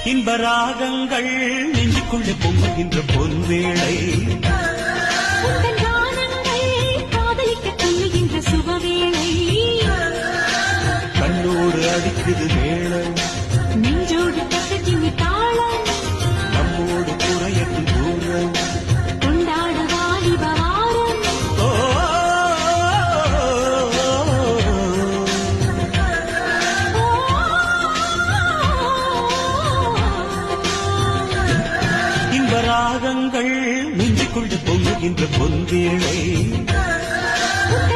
இன்ப ராகங்கள் நெஞ்சுக்குள்ளே பொங்குகின்ற பொன்வேளை உங்கள் கானங்கள் காதலிக்க துள்ளுகின்ற சுபவேளை கண்ணோடு அடிக்குது மேளம் நெஞ்சோடு தட்டச்சிமி தாளம் நம்மோடு குறையட்டு தூரம் கொண்டாட வாலிப வாரம் ஓ, இன்ப ராகங்கள் நெஞ்சுக்குள்ளே பொங்குகின்ற பொன்வேளை உங்கள்